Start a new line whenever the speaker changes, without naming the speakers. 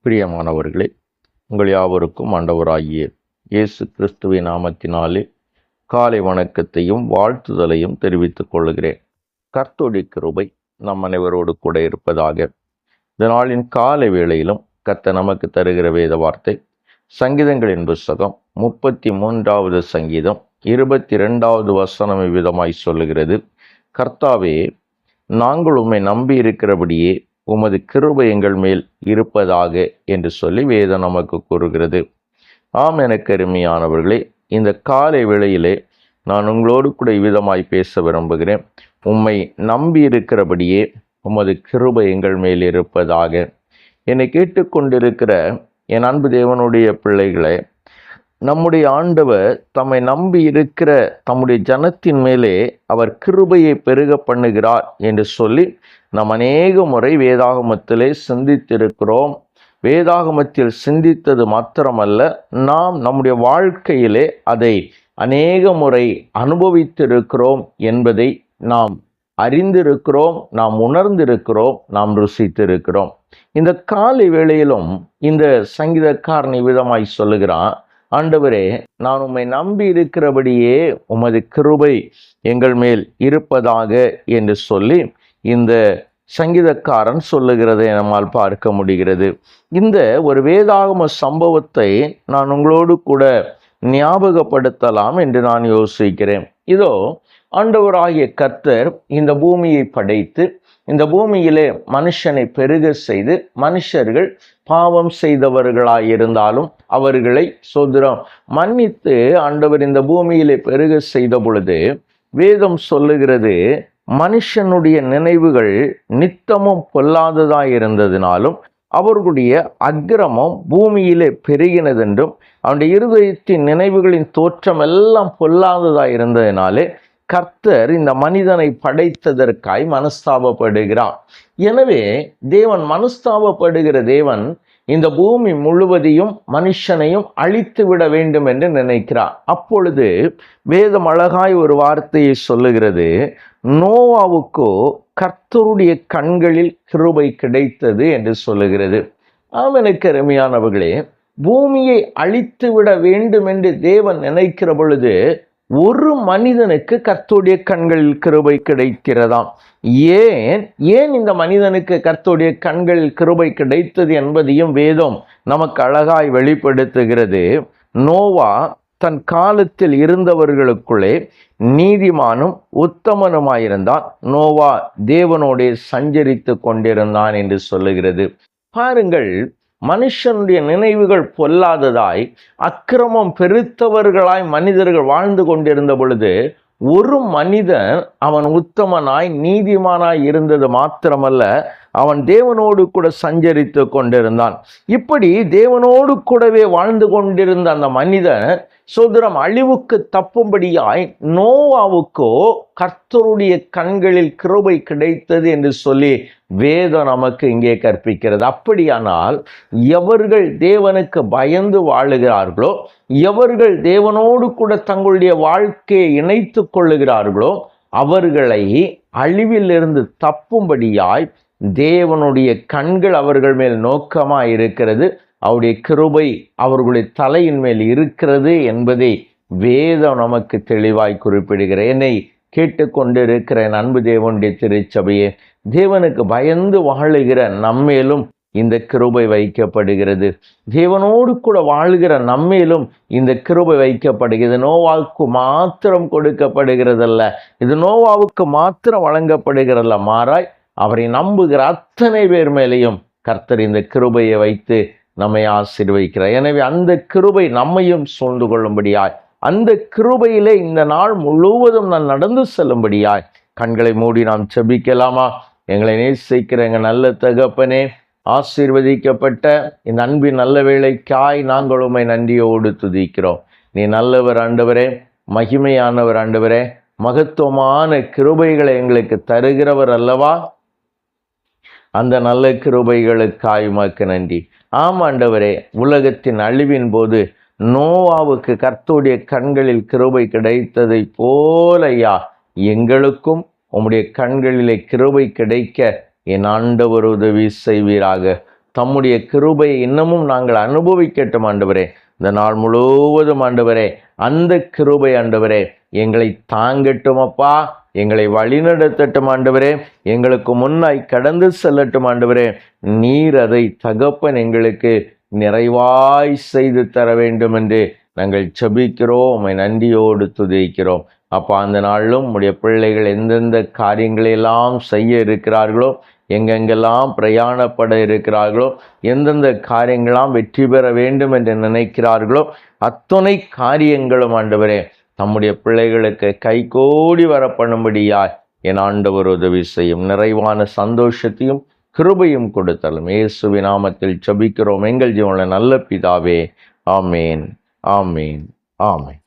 பிரியமானவர்களே, உங்கள் யாவருக்கும் ஆண்டவராகிய இயேசு கிறிஸ்துவின் நாமத்தினாலே காலை வணக்கத்தையும் வாழ்த்துதலையும் தெரிவித்துக் கொள்கிறேன். கர்த்தருடைய கிருபை நம் அனைவரோடு கூட இருப்பதாக. இந்த நாளின் காலை வேளையிலும் கர்த்தர் நமக்கு தருகிற வேத வார்த்தை சங்கீதங்களின் புஸ்தகம் 33வது சங்கீதம் 22வது வசனம் விதமாய் சொல்லுகிறது. கர்த்தாவே, நாங்கள் உம்மை நம்பி இருக்கிறபடியே உமது கிருபை எங்கள் மேல் இருப்பதாக என்று சொல்லி வேதம் நமக்கு கூறுகிறது. ஆம், எனக்கு அருமையானவர்களே, இந்த காலை வேளையிலே நான் உங்களோடு கூட இவ்விதமாய் பேச விரும்புகிறேன். உம்மை நம்பி இருக்கிறபடியே உமது கிருபை எங்கள் மேல் இருப்பதாக. என்னை கேட்டுக்கொண்டிருக்கிற என் அன்பு தேவனுடைய பிள்ளைகளே, நம்முடைய ஆண்டவர் தம்மை நம்பி இருக்கிற தம்முடைய ஜனத்தின் மேலே அவர் கிருபையை பெருக பண்ணுகிறார் என்று சொல்லி நாம் அநேக முறை வேதாகமத்திலே சிந்தித்திருக்கிறோம். வேதாகமத்தில் சிந்தித்தது மாத்திரமல்ல, நாம் நம்முடைய வாழ்க்கையிலே அதை அநேக முறை அனுபவித்திருக்கிறோம் என்பதை நாம் அறிந்திருக்கிறோம், நாம் உணர்ந்திருக்கிறோம், நாம் ருசித்திருக்கிறோம். இந்த காலை வேளையிலும் இந்த சங்கீதக்காரன் விதமாய் சொல்லுகிறான், ஆண்டவரே, நான் உம்மை நம்பி இருக்கிறபடியே உமது கிருபை எங்கள் மேல் இருப்பதாக என்று சொல்லி இந்த சங்கீதக்காரன் சொல்லுகிறதை நம்மால் பார்க்க முடிகிறது. இந்த ஒரு வேதாகம சம்பவத்தை நான் உங்களோடு கூட ஞாபகப்படுத்தலாம் என்று நான் யோசிக்கிறேன். இதோ ஆண்டவராகிய கர்த்தர் இந்த பூமியை படைத்து இந்த பூமியிலே மனுஷனை பெருக செய்து மனுஷர்கள் பாவம் செய்தவர்களாயிருந்தாலும் அவர்களை மன்னித்து ஆண்டவர் இந்த பூமியிலே பெருக செய்த பொழுது வேதம் சொல்லுகிறது, மனுஷனுடைய நினைவுகள் நித்தமும் பொல்லாததாயிருந்ததினாலும் அவர்களுடைய அக்கிரமம் பூமியிலே பெருகினதென்றும் அவனுடைய இருதயத்தின் நினைவுகளின் தோற்றம் எல்லாம் பொல்லாததாயிருந்ததினாலே கர்த்தர் இந்த மனிதனை படைத்ததற்காய் மனஸ்தாபப்படுகிறார். எனவே தேவன் மனஸ்தாபப்படுகிற தேவன் இந்த பூமி முழுவதையும் மனுஷனையும் அழித்து விட வேண்டும் என்று நினைக்கிறார். அப்பொழுது வேதம் அழகாய் ஒரு வார்த்தையை சொல்லுகிறது, நோவாவுக்கோ கர்த்தருடைய கண்களில் கிருபை கிடைத்தது என்று சொல்லுகிறது. எனக்கு அருமையானவர்களே, பூமியை அழித்து விட வேண்டும் என்று தேவன் நினைக்கிற பொழுது ஒரு மனிதனுக்கு கர்த்தருடைய கண்களில் கிருபை கிடைக்கிறதாம். ஏன் இந்த மனிதனுக்கு கர்த்தருடைய கண்களில் கிருபை கிடைத்தது என்பதையும் வேதம் நமக்கு அழகாய் வெளிப்படுத்துகிறது. நோவா தன் காலத்தில் இருந்தவர்களுக்குள்ளே நீதிமானும் உத்தமனுமாயிருந்தான். நோவா தேவனோடே சஞ்சரித்து கொண்டிருந்தான் என்று சொல்லுகிறது. பாருங்கள், மனுஷனுடைய நினைவுகள் பொல்லாததாய் அக்கிரமம் பெருத்தவர்களாய் மனிதர்கள் வாழ்ந்து கொண்டிருந்த பொழுது ஒரு மனிதன் அவன் உத்தமனாய் நீதிமானாய் இருந்தது மாத்திரமல்ல, அவன் தேவனோடு கூட சஞ்சரித்து கொண்டிருந்தான். இப்படி தேவனோடு கூடவே வாழ்ந்து கொண்டிருந்த அந்த மனிதன் அழிவுக்கு தப்பும்படியாய் நோவாவுக்கோ கர்த்தருடைய கண்களில் கிருபை கிடைத்தது என்று சொல்லி வேதம் நமக்கு இங்கே கற்பிக்கிறது. அப்படியானால் எவர்கள் தேவனுக்கு பயந்து வாழுகிறார்களோ, எவர்கள் தேவனோடு கூட தங்களுடைய வாழ்க்கையை இணைத்து கொள்ளுகிறார்களோ, அவர்களை அழிவிலிருந்து தப்பும்படியாய் தேவனுடைய கண்கள் அவர்கள் மேல் நோக்கமாய் இருக்கிறது. அவருடைய கிருபை அவர்களுடைய தலையின் மேல் இருக்கிறது என்பதை வேதம் நமக்கு தெளிவாய் குறிப்பிடுகிற. என்னை கேட்டுக்கொண்டிருக்கிற அன்பு தேவனுடைய திருச்சபையே, தேவனுக்கு பயந்து வாழுகிற நம்மேலும் இந்த கிருபை வைக்கப்படுகிறது. தேவனோடு கூட வாழ்கிற நம்மேலும் இந்த கிருபை வைக்கப்படுகிறது. நோவாவுக்கு மாத்திரம் கொடுக்கப்படுகிறதல்ல, இது நோவாவுக்கு மாத்திரம் வழங்கப்படுகிறதல்ல, மாறாய் அவரை நம்புகிற அத்தனை பேர் மேலேயும் கர்த்தர் இந்த கிருபையை வைத்து நம்மை ஆசீர்வதிக்கிறார். எனவே அந்த கிருபை நம்மையும் சூழ்ந்து கொள்ளும்படியாய், அந்த கிருபையிலே இந்த நாள் முழுவதும் நான் நடந்து செல்லும்படியாய் கண்களை மூடி நாம் செபிக்கலாமா? எங்களை நேசிக்கிற எங்கள் நல்ல தகப்பனே, ஆசீர்வதிக்கப்பட்ட இந்த அன்பின் நல்ல வேளைக்காய் நாங்கள் உம்மை நன்றியோடு துதிக்கிறோம். நீ நல்லவர் ஆண்டவரே, மகிமையானவர் ஆண்டவரே, மகத்துவமான கிருபைகளை எங்களுக்கு தருகிறவர் அல்லவா? அந்த நல்ல கிருபைகளுக்காய் உமக்கு நன்றி. ஆம் ஆண்டவரே, உலகத்தின் அழிவின் போது நோவாவுக்கு கர்த்தருடைய கண்களில் கிருபை கிடைத்ததை போலையா எங்களுக்கும் உம்முடைய கண்களிலே கிருபை கிடைக்க என் ஆண்டவர் உதவி செய்வீராக. தம்முடைய கிருபையை இன்னமும் நாங்கள் அனுபவிக்கட்டும் ஆண்டவரே. இந்த நாள் முழுவதும் ஆண்டவரே, அந்த கிருபை ஆண்டவரே எங்களை தாங்கட்டும் அப்பா, எங்களை வழிநடத்தட்டும் ஆண்டவரே, எங்களுக்கு முன்னாய் கடந்து செல்லட்டும் ஆண்டவரே. நீர் அதை தகப்பன் எங்களுக்கு நிறைவாய் செய்து தர வேண்டும் என்று நாங்கள் செபிக்கிறோம். உம்மை நன்றியோடு துதிக்கிறோம் அப்பா. அந்த நாளிலும் உம்முடைய பிள்ளைகள் எந்தெந்த காரியங்களெல்லாம் செய்ய இருக்கிறார்களோ, எங்கெங்கெல்லாம் பிரயாணப்பட இருக்கிறார்களோ, எந்தெந்த காரியங்களாம் வெற்றி பெற வேண்டும் என்று நினைக்கிறார்களோ, அத்தனை காரியங்களும் ஆண்டவரே நம்முடைய பிள்ளைகளுக்கு கைகோடி வர பண்ணும்படியாய் என் ஆண்டவர் உதவி செய்யும். நிறைவான சந்தோஷத்தையும் கிருபையும் கொடுத்தலும் இயேசுவின் நாமத்தில் ஜெபிக்கிறோம் எங்கள் ஜீவனுள்ள நல்ல பிதாவே. ஆமேன், ஆமேன், ஆமேன்.